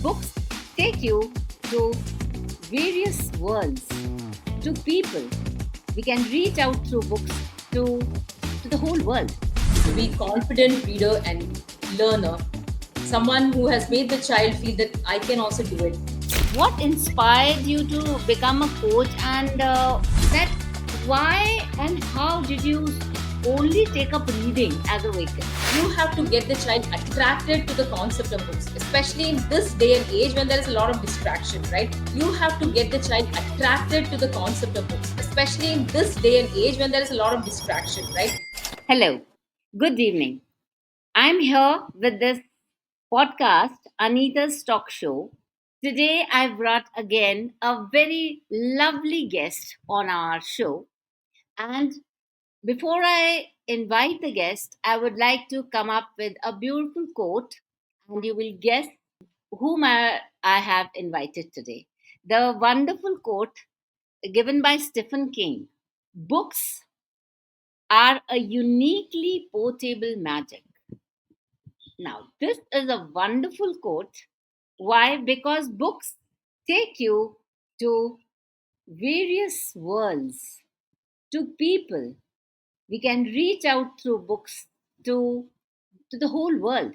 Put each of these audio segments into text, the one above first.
Books take you to various worlds, to people. We can reach out through books to, to the whole world. To be confident reader and learner, someone who has made the child feel that I can also do it. What inspired you to become a coach, and that why and how did you only take up reading as a vehicle? You have to get the child attracted to the concept of books, especially in this day and age when there is a lot of distraction, right? You have to get the child attracted to the concept of books, especially in this day and age when there is a lot of distraction, right? Hello, good evening. I'm here with this podcast, Anita's Talk Show. Today, I brought again a very lovely guest on our show. And before I invite the guest, I would like to come up with a beautiful quote, and you will guess whom I have invited today. The wonderful quote given by Stephen King: Books are a uniquely portable magic. Now, this is a wonderful quote. Why? Because books take you to various worlds, to people. We can reach out through books to, to the whole world.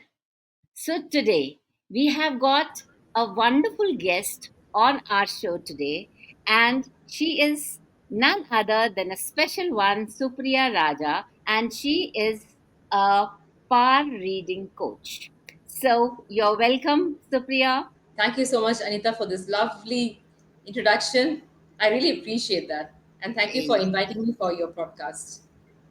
So, today we have got a wonderful guest on our show today, and she is none other than a special one, Supriya Raja, and she is a par reading coach. So, you're welcome, Supriya. Thank you so much, Anita, for this lovely introduction. I really appreciate that. And thank you for inviting me for your podcast.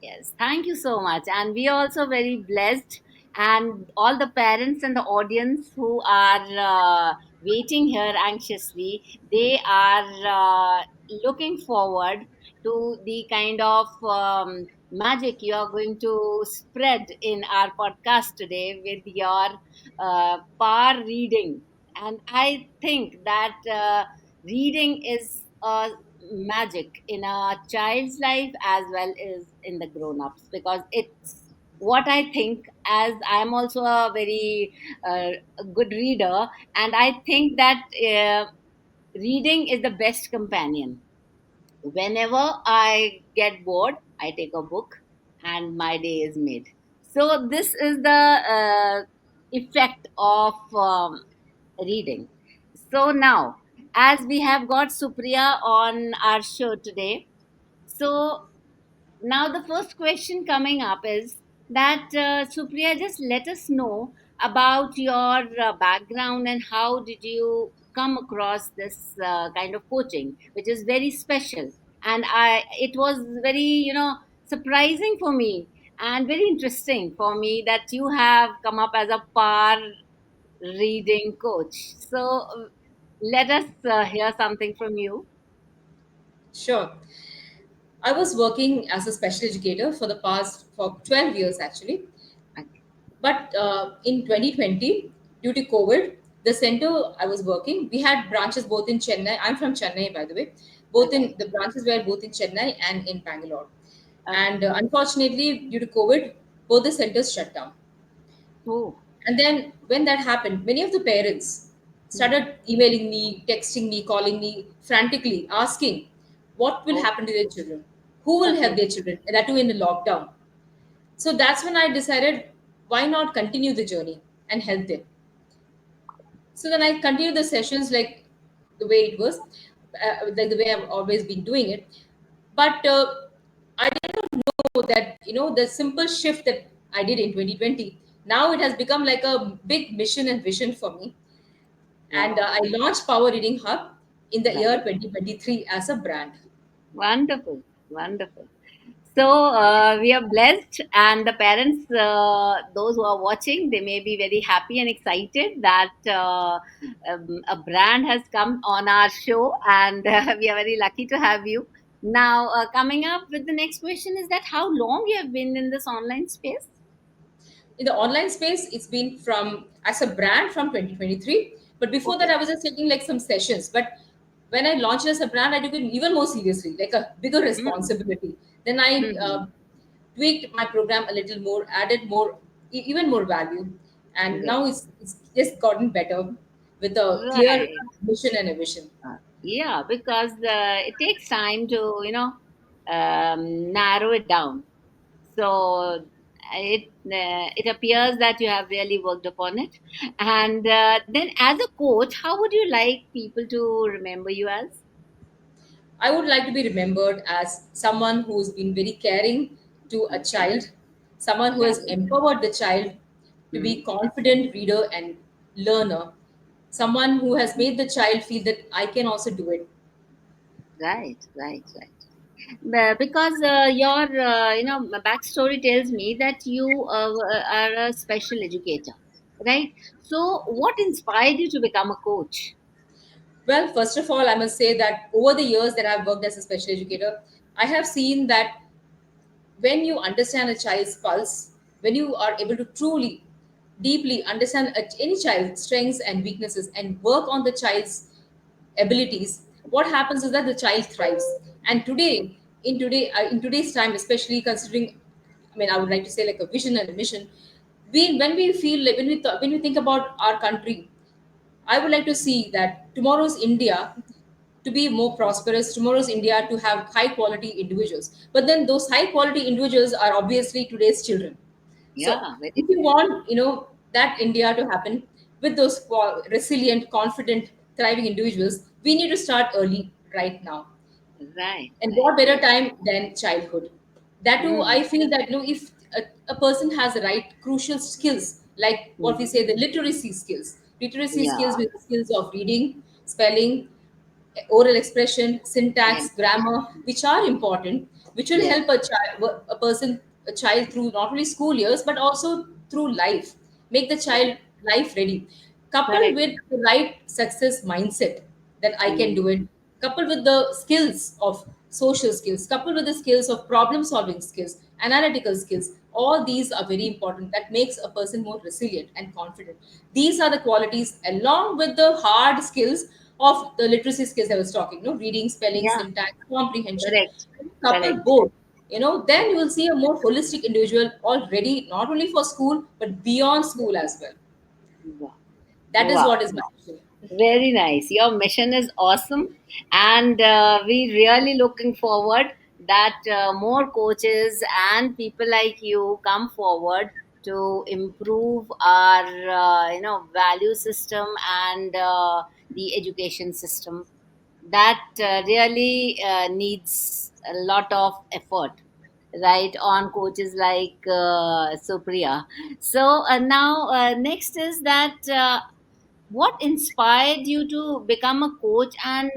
Yes, thank you so much. And we are also very blessed. And all the parents and the audience who are waiting here anxiously, they are looking forward to the kind of magic you are going to spread in our podcast today with your par reading. And I think that reading is a magic in a child's life as well as in the grown-ups, because it's what I think, as I'm also a very a good reader, and I think that reading is the best companion. Whenever I get bored, I take a book and my day is made. So this is the effect of reading. So now, as we have got Supriya on our show today, so now the first question coming up is that Supriya, just let us know about your background and how did you come across this kind of coaching, which is very special. And it was very, surprising for me and very interesting for me that you have come up as a par reading coach. So let us hear something from you. Sure. I was working as a special educator for the past for 12 years actually. Okay. But in 2020, due to COVID, the center I was working, we had branches both in Chennai. I'm from Chennai, by the way. Both in Okay. the branches were both in Chennai and in Bangalore. Okay. And unfortunately, due to COVID, both the centers shut down. Oh. And then when that happened, many of the parents Hmm. started emailing me, texting me, calling me frantically, asking what will Oh. happen to their children, who will help Okay. their children, and that too in the lockdown. So that's when I decided, why not continue the journey and help them. So then I continued the sessions like the way it was, like the way I've always been doing it. But I did not know that, the simple shift that I did in 2020, now it has become like a big mission and vision for me. And Wow. I launched Power Reading Hub in the year Right. 2023 as a brand. Wonderful. Wonderful. So we are blessed, and the parents, those who are watching, they may be very happy and excited that a brand has come on our show, and we are very lucky to have you. Now, coming up with the next question is that how long you have been in this online space? In the online space, it's been from as a brand from 2023. But before that, Okay. I was just taking like some sessions. But when I launched as a brand, I took it even more seriously, like a bigger Mm-hmm. responsibility. Then I Mm-hmm. tweaked my program a little more, added more, even more value, and now Great. it's just gotten better. with a clear Right. mission and a vision. Yeah, because it takes time to, narrow it down. So it appears that you have really worked upon it. And then, as a coach, how would you like people to remember you as? I would like to be remembered as someone who's been very caring to a Okay. child, someone who has Right. empowered the child to be Hmm. confident reader and learner, someone who has made the child feel that I can also do it. Right. Right. Right. Because your backstory tells me that you are a special educator, right? So what inspired you to become a coach? Well, first of all, I must say that over the years that I've worked as a special educator, I have seen that when you understand a child's pulse, when you are able to truly, deeply understand any child's strengths and weaknesses and work on the child's abilities, what happens is that the child thrives. And today, in today's time, especially considering, I mean, I would like to say like a vision and a mission. We when we feel like when we think about our country, I would like to see that tomorrow's India to be more prosperous, tomorrow's India to have high quality individuals. But then those high quality individuals are obviously today's children. So Yeah, very if you want, that India to happen with those resilient, confident, thriving individuals, we need to start early right now. right, And right, what better yes. time than childhood? That too, Mm, I feel that if a person has the right crucial skills, like what we mm, say, the literacy skills yeah, with skills of reading, spelling, oral expression, yes, syntax, grammar, which are important, which will yes, help a child through not only school years but also through life, make the right, child life ready, coupled correct. with the right success mindset that I can Mm, do it, coupled with the skills of social skills, coupled with the skills of problem solving skills, analytical skills. All these are very important. That makes a person more resilient and confident. These are the qualities, along with the hard skills of the literacy skills I was talking, reading, spelling, yeah, syntax, comprehension. correct, Couple correct. both, then you will see a more holistic individual already, not only for school, but beyond school as well. Wow, That is wow. what is my mission. Very nice. Your mission is awesome, and we really looking forward that more coaches and people like you come forward to improve our value system and the education system that really needs a lot of effort, right, on coaches like Supriya. So now next is that. What inspired you to become a coach? And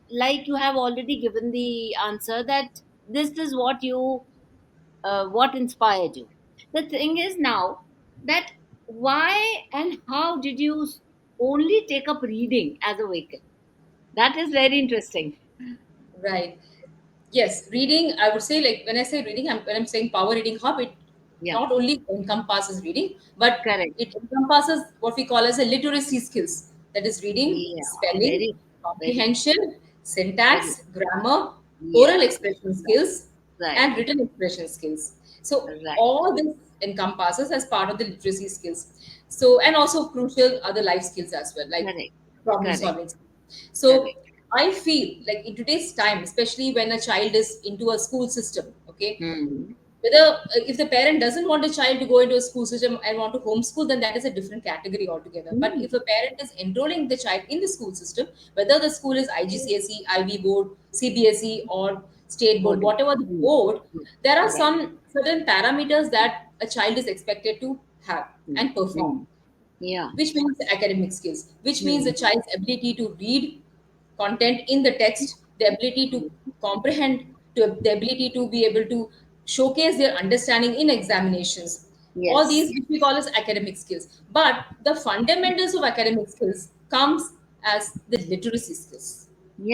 like you have already given the answer that this is what inspired you. The thing is now that why and how did you only take up reading as a vehicle? That is very interesting. Right. Yes, reading, I would say, like when I say reading, when I'm saying power reading hub, it Yeah, not only encompasses reading, but correct. it encompasses what we call as a literacy skills. That is reading, Yeah, spelling, very, very, comprehension, very. syntax, grammar, oral Yeah, expression skills, right, and written expression skills. So right. all this encompasses as part of the literacy skills. So and also crucial other life skills as well, like Correct, problem correct, solving. So correct. I feel like in today's time, especially when a child is into a school system, okay, Hmm. whether if the parent doesn't want a child to go into a school system and want to homeschool, then that is a different category altogether. But Hmm. if a parent is enrolling the child in the school system, whether the school is IGCSE, IB board, CBSE, or state board, Boarding. whatever the Hmm. board, there are Right. some certain parameters that a child is expected to have Hmm. and perform, Hmm. Yeah. which means academic skills, which means a Hmm. child's ability to read content in the text, the ability to comprehend, the ability to be able to showcase their understanding in examinations. All these, Yes. which we call as academic skills. But the fundamentals of academic skills comes as the literacy skills.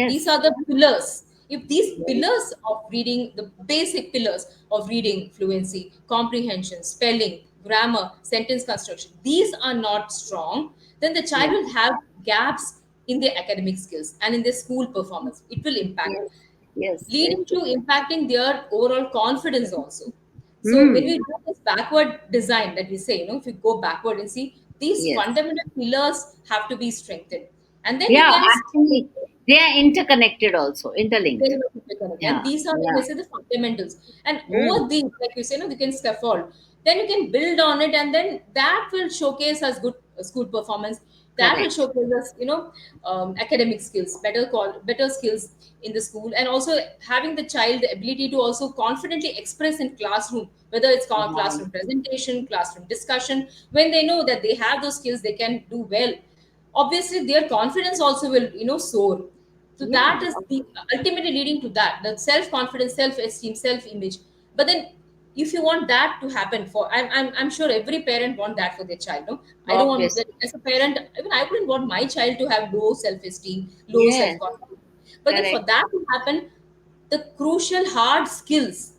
These Yes. are the pillars. If these Very. pillars of reading, the basic pillars of reading fluency, comprehension, spelling, grammar, sentence construction, these are not strong, then the child Yeah. will have gaps in their academic skills and in their school performance. It will impact, Yes. Yes. Very leading to true. impacting their overall confidence also. So when Hmm. we do this backward design that we say, if we go backward and see These Yes. fundamental pillars have to be strengthened, and then you Yeah, can actually, they are interconnected also, interlinked. very much interconnected. And Yeah, these are, like yeah. I say, the fundamentals. And Mm, over these, like you say, you can scaffold. Then you can build on it, and then that will showcase us good school performance. That will correct. showcase us, academic skills, better skills in the school, and also having the child the ability to also confidently express in classroom, whether it's Yeah. classroom presentation, classroom discussion. When they know that they have those skills, they can do well. Obviously, their confidence also will, soar. So Yeah. that is the ultimately leading to that, the self confidence, self esteem, self image. But then, if you want that to happen for, I'm sure every parent want that for their child. No, I don't want that Obviously. as a parent. Even I wouldn't want my child to have low self esteem, low self Yes, confidence. But then, for correct. that to happen, the crucial hard skills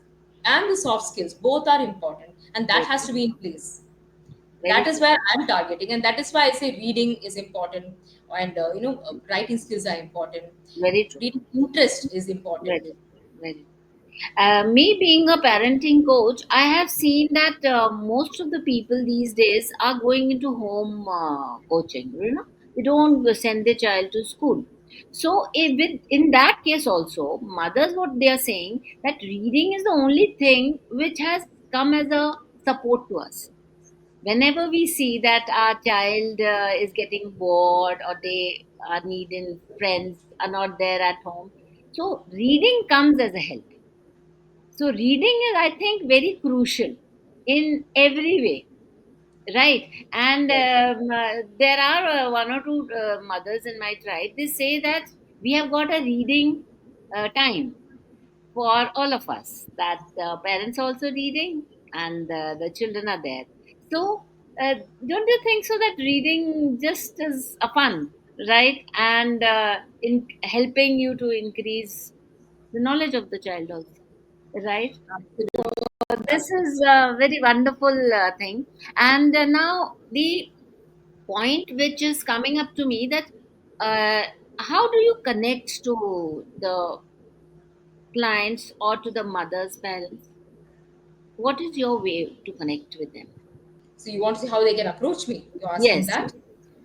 and the soft skills both are important, and that Both. has to be in place. Very That is true. where I'm targeting, and that is why I say reading is important, and writing skills are important, Very true. reading interest is important. Very, very. Me being a parenting coach, I have seen that most of the people these days are going into home coaching. They don't send their child to school. So, in that case, also, mothers, what they are saying, that reading is the only thing which has come as a support to us. Whenever we see that our child is getting bored, or they are needing friends, are not there at home, so reading comes as a help. So reading is, I think, very crucial in every way, right? And Right. there are one or two mothers in my tribe. They say that we have got a reading time for all of us. That the parents are also reading, and the children are there. So don't you think so that reading just is a fun, right? And in helping you to increase the knowledge of the child also, right? Absolutely. This is Absolutely. a very wonderful thing. And now the point which is coming up to me, that uh, how do you connect to the clients or to the mother's parents? What is your way to connect with them? So you want to see how they can approach me? You're asking Yes, that? yes,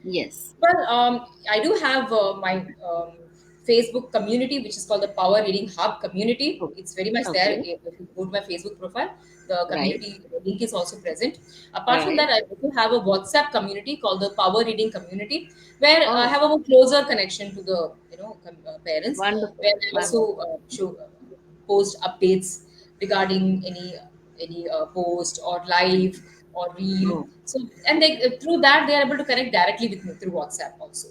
yes. Well, I do have my Facebook community, which is called the Power Reading Hub community. Oh, It's very much there. okay, If you go to my Facebook profile, the right, community link is also present. Apart from right. that, I also have a WhatsApp community called the Power Reading community, where I Oh, have a more closer connection to the parents, wonderful, where I also wonderful. post updates regarding any post or live or reel. Oh, So, and they through that they are able to connect directly with me through WhatsApp also.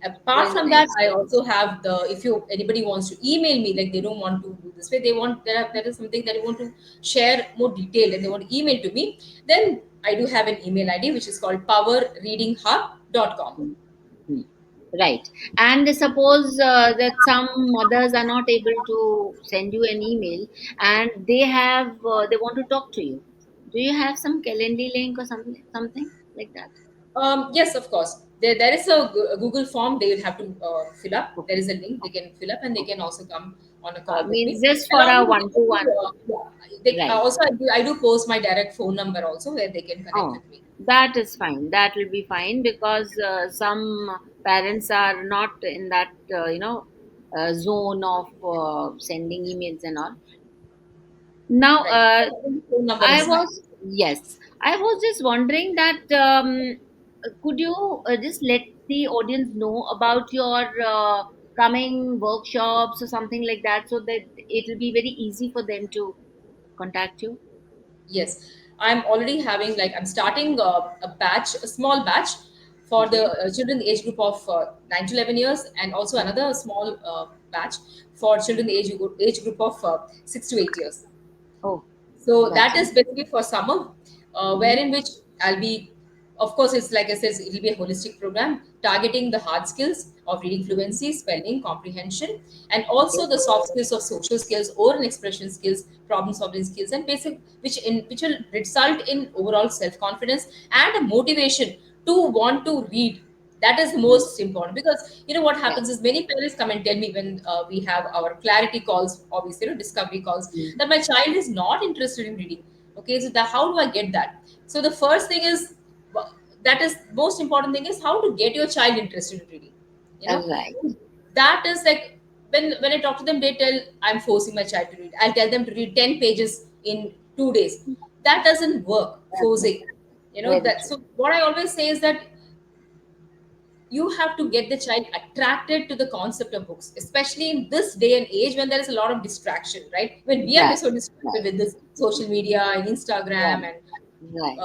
Apart very from that, nice. I also have the, if you anybody wants to email me, like they don't want to do this way, they want that is something that they want to share more detail and they want to email to me, then I do have an email ID which is called powerreadinghub.com. Mm, mm. Right. And suppose that some mothers are not able to send you an email, and they want to talk to you. Do you have some calendar link or something like that? Yes, of course. There is a Google form they will have to fill up. There Okay. is a link they can fill up, and they Okay. can also come on a call with Means me. just for Along a with, they one to one. Right. also I do post my direct phone number also where they can connect Oh, with me. that is fine. That will be fine, because some parents are not in that zone of sending emails and all. Now, Right. Phone number I is fine. was yes, I was just wondering that could you just let the audience know about your coming workshops or something like that, so that it will be very easy for them to contact you. Yes, I'm already having, like, I'm starting a batch, a small batch for the Okay. children age group of 9 to 11 years, and also Mm. another small batch for children age group of 6 to 8 years. Oh, So that's that nice. is basically for summer, Mm-hmm. wherein which I'll be, of course, it's like I said, it'll be a holistic program targeting the hard skills of reading Mm-hmm. fluency, spelling, comprehension, and Okay. also the soft skills of social skills, oral expression skills, problem solving skills, and basic, which will result in overall self confidence and a motivation to want to read. That is the Mm. most important, because what Yeah. happens is many parents come and tell me when we have our clarity calls, obviously, discovery calls, Mm. that my child is not interested in reading. Okay, so how do I get that? So the first thing is, that is most important thing, is how to get your child interested in reading. You know, Right. that is like, when I talk to them, they tell I'm forcing my child to read. I'll tell them to read 10 pages in 2 days. That doesn't work, That's forcing. You know very that. true. So what I always say is that you have to get the child attracted to the concept of books, especially in this day and age when there is a lot of distraction, right? When we are Right. so distracted Right. with this social media and Instagram Right. and Right.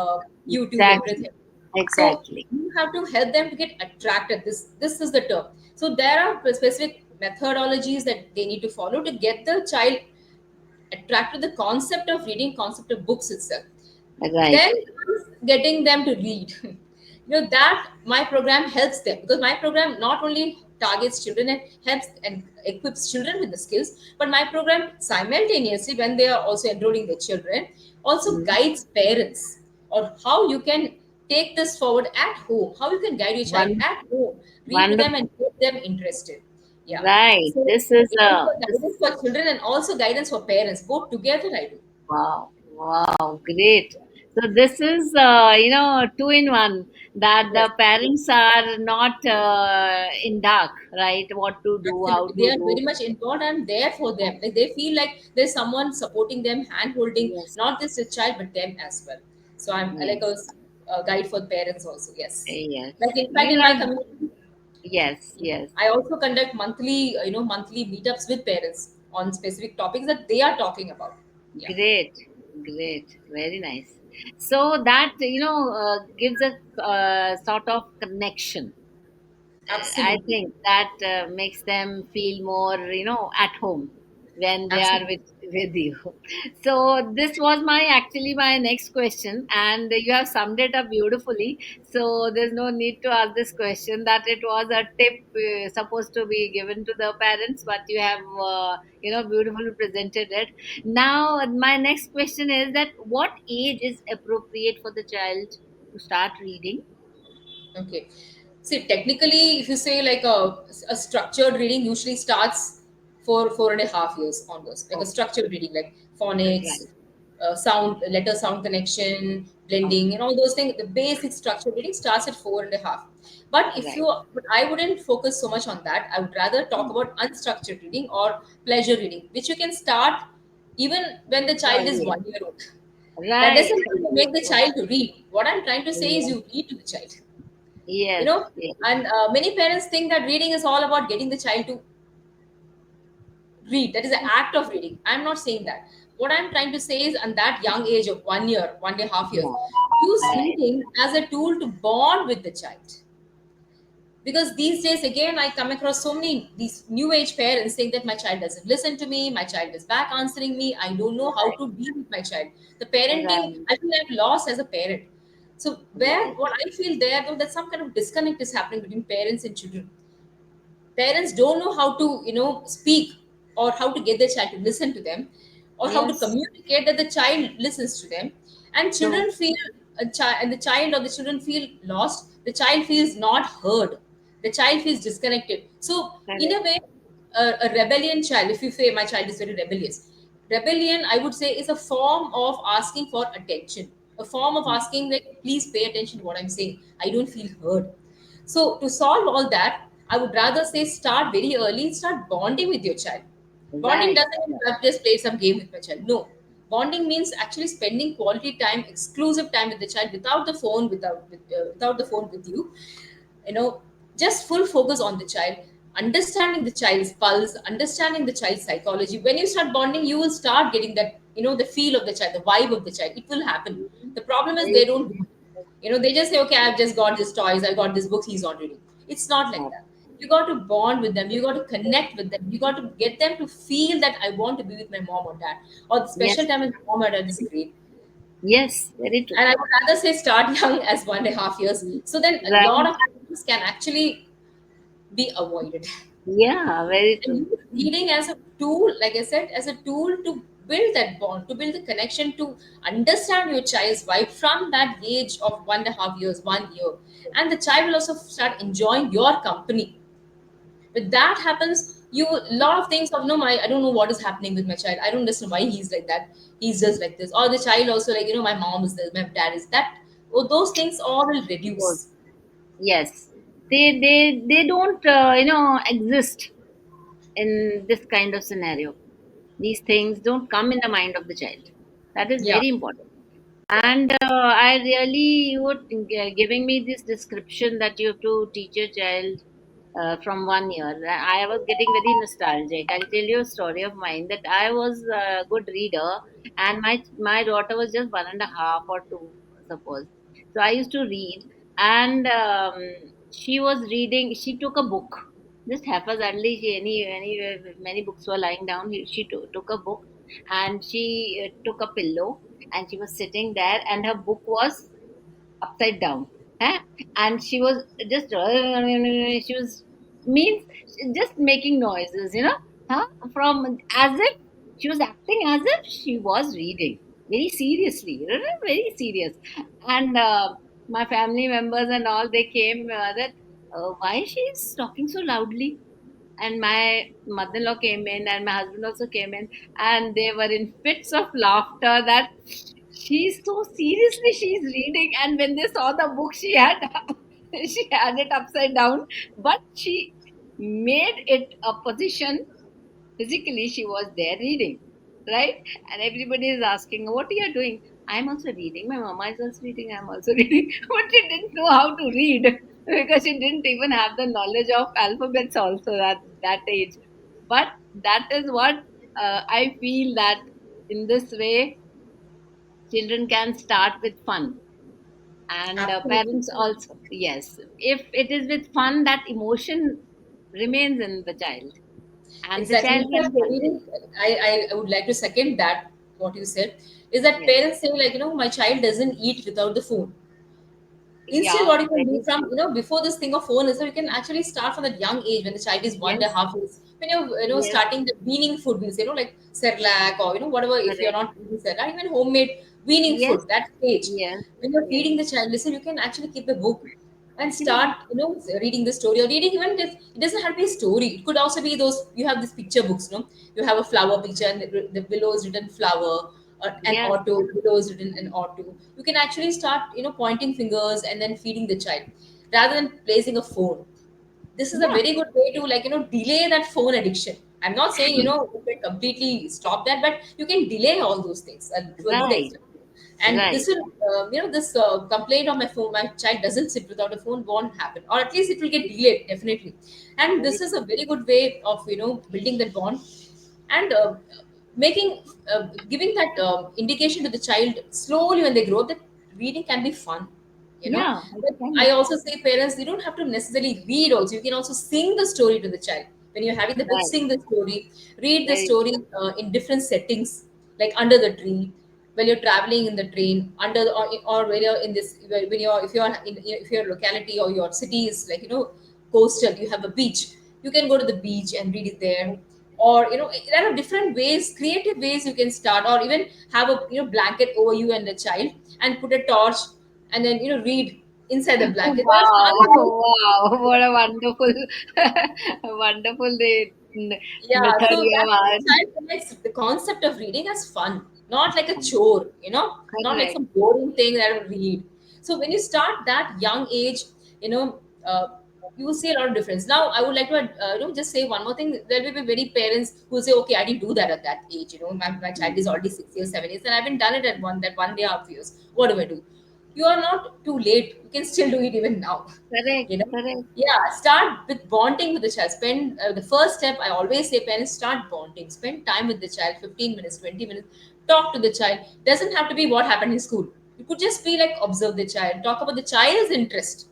YouTube, Exactly. everything. So Exactly. you have to help them to get attracted. This is the term. So there are specific methodologies that they need to follow to get the child attracted to the concept of reading, concept of books itself. Right. Then comes getting them to read. That my program helps them, because my program not only targets children and helps and equips children with the skills, but my program simultaneously, when they are also enrolling their children, also Mm. guides parents on how you can take this forward at home, how you can guide your child One at home, read to them and wonderful. get them interested. Yeah. Right. So This is it is for guidance for children and also guidance for parents, both together I do. wow. Wow. Great. So this is two in one, that Yes. the parents are not in dark, right? What to do, how Absolutely. They to are do. very much involved and there for them. Like they feel like there's someone supporting them, hand holding, Yes. not just the child, but them as well. So I'm like Yes. a guide for parents also. Yes. Yes. Like in fact, You in my have community, yes. Yes. I also conduct monthly, monthly meetups with parents on specific topics that they are talking about. Yeah. Great, great, very nice. So that gives a sort of connection. I Absolutely. think that makes them feel more, at home when they are Absolutely. with you. So this was my next question, and you have summed it up beautifully. So there's no need to ask this question, that it was a tip supposed to be given to the parents, but you have beautifully presented it. Now my next question is that what age is appropriate for the child to start reading? Okay. See, technically, if you say like a structured reading usually starts for 4.5 years onwards, like a Okay, structured reading, like right. phonics, sound, letter sound connection, blending, Okay, and all those things. The basic structured reading starts at 4.5. But right. but I wouldn't focus so much on that. I would rather talk about unstructured reading or pleasure reading, which you can start even when the child is Earlier. 1 year old. That Right. doesn't mean you make the child to read. What I'm trying to say is Yes, you read to the child, you yes, know yes. and many parents think that reading is all about getting the child to read. That is the act of reading. I'm not saying that. What I'm trying to say is, on that young age of 1 year, 1.5 years, Yeah, use right. reading as a tool to bond with the child. Because these days, again, I come across so many these new age parents saying that my child doesn't listen to me, my child is back answering me, I don't know how Right, to deal with my child. The parenting, right, I feel I've lost as a parent. So where right. what I feel there, though, that some kind of disconnect is happening between parents and children. Parents don't know how to speak, or how to get their child to listen to them, or how to Yes, communicate that the child listens to them. And true. children feel the child or the children feel lost, the child feels not heard, the child feels disconnected. So in Correct. a way, a rebellion child, if you say my child is very rebellious, rebellion, I would say, is a form of asking for attention, a form of asking, like, please pay attention to what I'm saying, I don't feel heard. So to solve all that, I would rather say start very early, start bonding with your child. Bonding Right, doesn't mean I've just played some game with my child. No. Bonding means actually spending quality time, exclusive time with the child, without the phone, without the phone with you. You know, just full focus on the child, understanding the child's pulse, understanding the child's psychology. When you start bonding, you will start getting that, the feel of the child, the vibe of the child. It will happen. The problem is very they don't do it. They just say, okay, I've just got this toys, I got this book, he's not reading. It's not like true. that. You got to bond with them, you got to connect with them, you got to get them to feel that I want to be with my mom or dad, or the special Yes, time with mom or dad is great. yes, very true. And I would rather say start young as 1.5 years. So then a lot Right. of things can actually be avoided. Yeah, very And true. use reading as a tool, like I said, as a tool to build that bond, to build the connection, to understand your child's vibe from that age of 1.5 years, 1 year. And the child will also start enjoying your company. When that happens, you a lot of things of, no, my I don't know what is happening with my child. I don't understand why he's like that. He's just like this. Or the child also, like, my mom is this, my dad is that. Oh, those things all will Those. reduce. Yes, they don't exist in this kind of scenario. These things don't come in the mind of the child. That is Yeah. very important. And I really, you were giving me this description that you have to teach your child from 1 year. I was getting very nostalgic. I'll tell you a story of mine that I was a good reader, and my daughter was just 1.5 or 2, suppose. So I used to read, and she was reading. She took a book. Just haphazardly, many books were lying down. She took a book, and she took a pillow, and she was sitting there, and her book was upside down. Huh? And she was just she was means just making noises, huh? From as if she was acting as if she was reading very seriously, very serious. And my family members and all, they came that why she is talking so loudly. And my mother-in-law came in, and my husband also came in, and they were in fits of laughter that she's so seriously she's reading. And when they saw the book, she had she had it upside down, but she made it a position. Physically she was there reading, right? And everybody is asking, what are you doing? I'm also reading, my mama is also reading, I'm also reading. But she didn't know how to read because she didn't even have the knowledge of alphabets also at that age. But that is what I feel that in this way children can start with fun. And Absolutely. parents also, yes, if it is with fun, that emotion remains in the child, and the Exactly. child In can fact, the fun. reading, I would like to second that, what you said, is that Yes. parents say, like, my child doesn't eat without the phone. Instead, Yeah, what you can do very from, true. before this thing of phone is that you can actually start from that young age when the child is one and a Yes, half years. When you're, yes, starting the weaning food meals, like Cerelac or, whatever, if you're correct. not eating Cerelac, even homemade weaning Yes, food, that stage. yes, When you're yes. feeding the child, listen, you can actually keep a book and Yeah, start, reading the story, or reading, even if it doesn't have to be a story. It could also be those, you have these picture books, you have a flower picture, and the below is written flower, an yes, auto, below is written an auto. You can actually start, pointing fingers and then feeding the child rather than placing a phone. This is a yeah. very good way to, like, delay that phone addiction. I'm not saying, you can completely stop that, but you can delay all those things to a good Right, extent. And right, this will, this complaint of my child doesn't sit without a phone won't happen, or at least it will get delayed definitely. And very this is a true. very good way of, building that bond, and making giving that indication to the child slowly when they grow that reading can be fun, Yeah, it but can I be. also say, parents, you don't have to necessarily read also, you can also sing the story to the child. When you're having the book, Right, sing the story, read the very story true. in different settings, like under the tree, while you're traveling in the train, under or when you're in this, when you're, if your locality or your city is, like, coastal, you have a beach, you can go to the beach and read it there. Or, there are different ways, creative ways you can start, or even have a, blanket over you and the child, and put a torch, and then, read inside the blanket. There are Wow, other ways. wow, what a wonderful, wonderful Yeah, method so you that have the had. child connects the concept of reading as fun, not like a chore, not like Correct, some boring thing that I will read. So when you start that young age, you know, uh, you will see a lot of difference. Now, I would like to, just say one more thing. There will be many parents who say, "Okay, I didn't do that at that age. My child is already 6 years, 7 years, and I haven't done it at one day, half years. What do I do?" You are not too late. You can still do it even now. correct, you know correct. yeah, start with bonding with the child. Spend the first step, I always say, parents, start bonding, spend time with the child, 15 minutes, 20 minutes, talk to the child. Doesn't have to be what happened in school. It could just be like, observe the child, talk about the child's interest,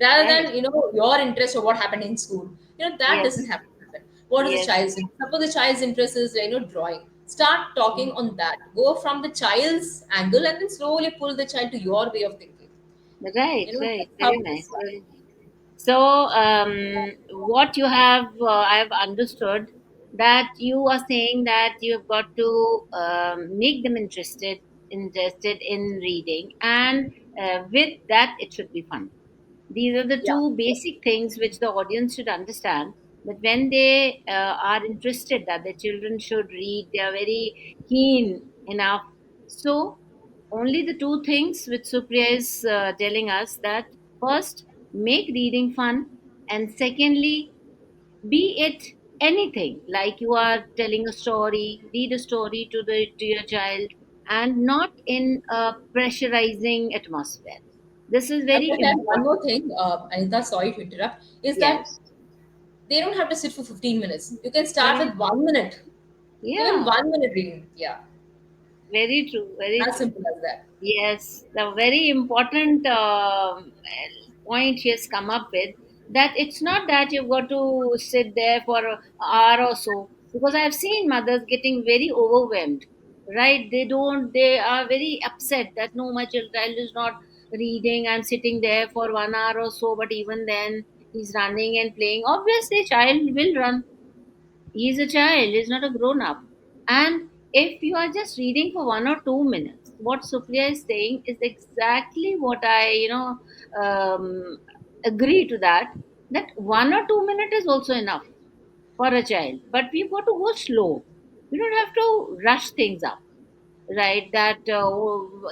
rather Right. than, your interest or what happened in school. That Yes, doesn't have to happen. What is the yes. child's interest? Suppose the child's interest is, drawing. Start talking Mm. on that, go from the child's angle, and then slowly pull the child to your way of thinking. Right, right. That's how Very it will nice. start. Very nice. So, what you have, I've understood that you are saying that you've got to make them interested in reading, and with that, it should be fun. These are the Yeah. two basic things which the audience should understand. That when they are interested, that the children should read, they are very keen enough. So only the two things which Supriya is telling us, that first, make reading fun, and secondly, be it anything, like you are telling a story, read a story to your child, and not in a pressurizing atmosphere. This is I very want to add one important. more thing, Anita, sorry to interrupt, is that Yes. they don't have to sit for 15 minutes. You can start Correct. with 1 minute, even Yeah. 1 minute reading. Yeah, Very true. Very as true. simple as that. Yes, the very important point she has come up with, that it's not that you've got to sit there for an hour or so, because I've seen mothers getting very overwhelmed, right? They are very upset that no, my child is not reading. I'm sitting there for 1 hour or so, but even then he's running and playing. Obviously, child will run. He's a child, he's not a grown up. And if you are just reading for 1 or 2 minutes, what Supriya is saying is exactly what I, agree to that. That 1 or 2 minutes is also enough for a child, but we've got to go slow. We don't have to rush things up, right? That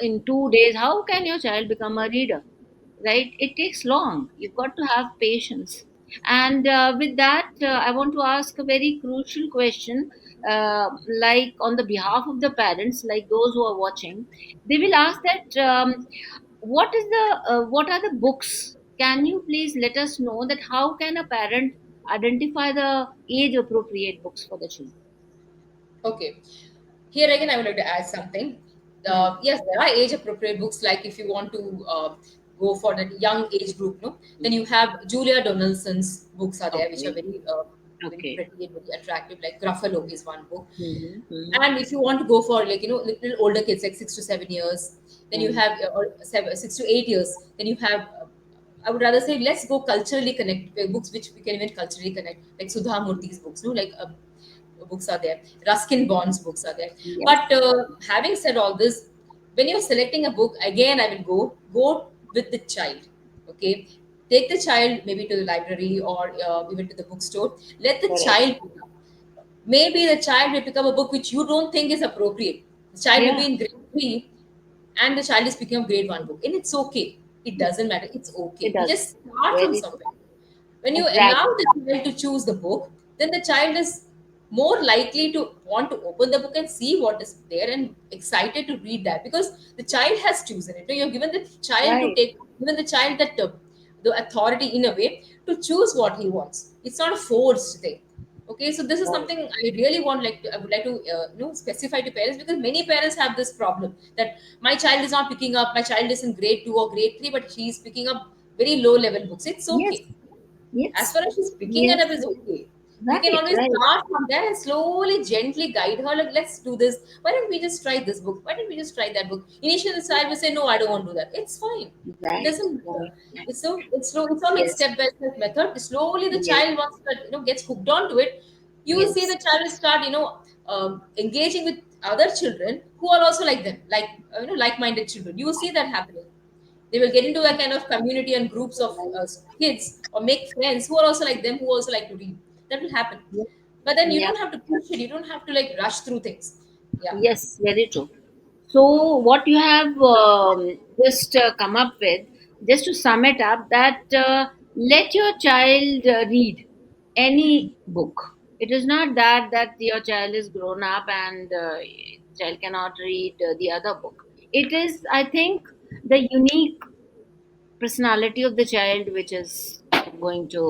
in 2 days, how can your child become a reader? Right, it takes long. You've got to have patience. And with that, I want to ask a very crucial question, like on the behalf of the parents, like those who are watching, they will ask that, what are the books? Can you please let us know that how can a parent identify the age appropriate books for the children? Okay. Here again, I would like to add something. Hmm. Yes, there are age appropriate books. Like if you want to go for that young age group, no, then you have Julia Donaldson's books are there, which are Okay. very Okay. pretty and very attractive. Like Gruffalo is one book. Mm-hmm. And if you want to go for like little older kids, like 6 to 7 years, then you Mm-hmm. have or 6 to 8 years, then you have. I would rather say let's go culturally connect books which we can even culturally connect, like Sudha Murthy's books, no, like books are there. Ruskin Bond's books are there. Yes. But having said all this, when you're selecting a book, again, I will go with the child. Okay, take the child maybe to the library or even to the bookstore. Let the Correct. child pick up. Maybe the child will pick up a book which you don't think is appropriate. The child will Yeah, be in grade 3, and the child is picking up grade 1 book, and it's okay. It doesn't matter. It's it okay. We does. just start from Very true. somewhere. When you allow Exactly. the child to choose the book, then the child is more likely to want to open the book and see what is there and excited to read that, because the child has chosen it. So you're given the child to Right. take, given the child that the authority in a way to choose what he wants. It's not a forced thing. Okay, so this is Right. something I really want, like I would like to specify to parents, because many parents have this problem that my child is not picking up, my child is in grade 2 or grade 3, but she is picking up very low level books. It's Yes. okay. As Yes. far as she's picking it Yes. up is okay. We can Right. always Right. start from there and slowly, gently guide her. Like, let's do this. Why don't we just try this book? Why don't we just try that book? Initially, the child will say, "No, I don't want to do that." It's fine. It Right. doesn't matter. Right. Right. It's so it's slow. It's all like Yes. step by step method. Slowly, the Yes. child wants to gets hooked onto it. You will see Yes. the child will start engaging with other children who are also like them, like like-minded children. You will see that happening. They will get into a kind of community and groups of kids or make friends who are also like them, who also like to read. That will happen. Yes. But then you Yeah. don't have to push it. You don't have to like rush through things. Yeah. Yes. Very true. So, what you have just come up with, just to sum it up, that let your child read any book. It is not that your child is grown up and child cannot read the other book. It is, I think, the unique personality of the child which is going to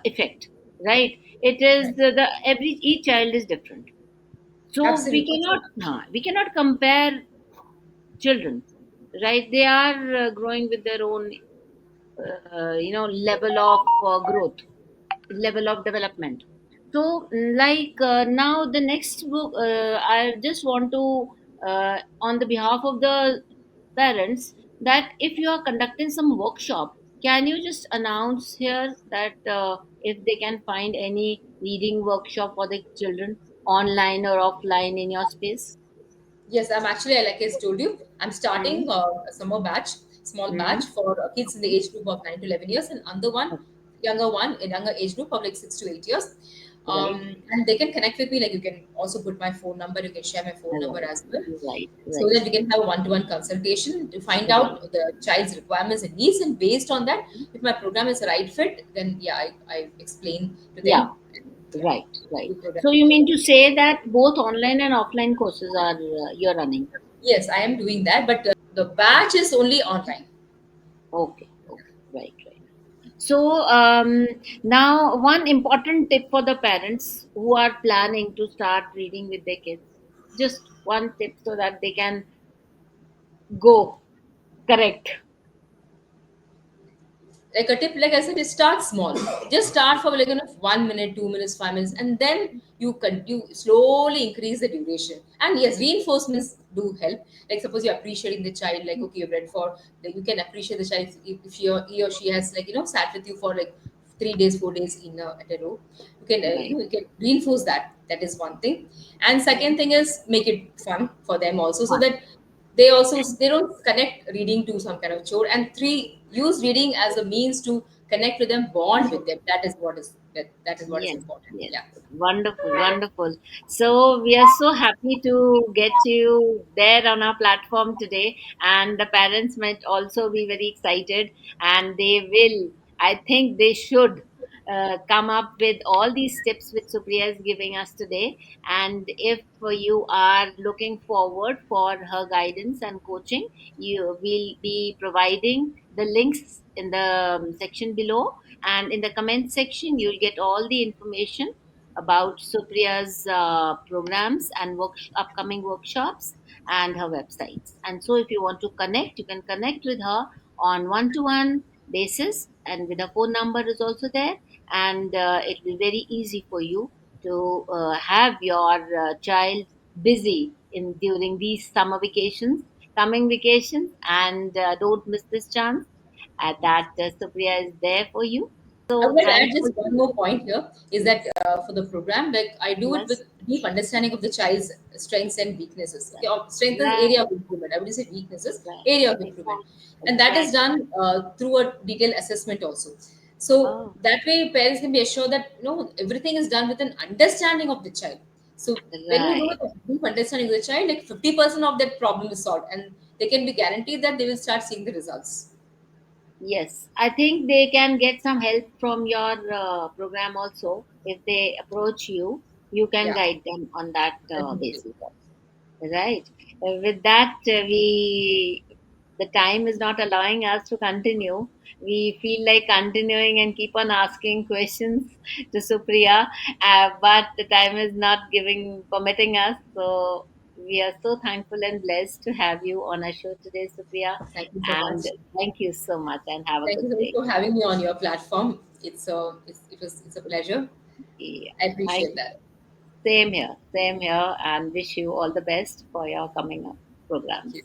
affect. Right? It is Right. the every each child is different, so Absolutely. we cannot compare children, right? They are growing with their own level of growth, level of development. So like now the next book, I just want to on the behalf of the parents, that if you are conducting some workshop, can you just announce here that if they can find any reading workshop for the children, online or offline, in your space? Yes, I'm actually, like I told you, I'm Mm-hmm. starting a summer batch, small batch for kids in the age group of 9 to 11 years, and under one, younger one, in younger age group of like 6 to 8 years. Right. And they can connect with me. Like you can also put my phone number. You can share my phone number Right. as well, Right. so Right. that we can have one-to-one consultation to find Right. out the child's requirements and needs. And based on that, if my program is a right fit, then yeah, I explain to Yeah. them. And, yeah, Right. Right. do program So you together. mean to say that both online and offline courses are you're running? Yes, I am doing that, but the batch is only online. Okay. Okay. Right. Right. So now one important tip for the parents who are planning to start reading with their kids. Just one tip so that they can go correct. Like a tip, like I said, is start small. Just start for like 1 minute, 2 minutes, 5 minutes, and then you slowly increase the duration. And yes, reinforcements do help. Like suppose you're appreciating the child, like okay, you've read for, like you can appreciate the child if he or she has like sat with you for like 3 days, 4 days at a row. You can Right. you can reinforce that. That is one thing. And second thing is make it fun for them also, so Fun. that they don't connect reading to some kind of chore. And three, use reading as a means to connect with them, bond with them. That is what is Yes, important. yes. Yeah. Wonderful, wonderful. So we are so happy to get you there on our platform today. And the parents might also be very excited, and they will, I think they should come up with all these tips which Supriya is giving us today. And if you are looking forward for her guidance and coaching, you will be providing the links in the section below, and in the comment section you'll get all the information about Supriya's programs and upcoming workshops and her websites. And so if you want to connect, you can connect with her on one-to-one basis, and with her phone number is also there, and it will be very easy for you to have your child busy in during these summer vacations, coming vacations, and don't miss this chance that Supriya is there for you. I would So like to add thankful. just one more point here is that for the program, like I do it Yes. with deep understanding of the child's strengths and weaknesses. Okay, or strength is Right. area of improvement. I would say weaknesses, Right. area of improvement, Exactly. and that is Exactly. done through a detailed assessment also. So Oh, that way, parents can be assured that everything is done with an understanding of the child. So when you do it right. with deep understanding of the child, like 50% of that problem is solved, and they can be guaranteed that they will start seeing the results. Yes. I think they can get some help from your program also. If they approach you, you can Yeah, guide them on that definitely. basis. Right. With that, we the time is not allowing us to continue. We feel like continuing and keep on asking questions to Supriya, but the time is not giving permitting us. So we are so thankful and blessed to have you on our show today, Supriya. Thank you so And much. thank you so much, and have a Thank you good so much day. for having me on your platform. It's a pleasure. Yeah. I Thank appreciate you. that. Same here, and wish you all the best for your coming up Thank programs. you.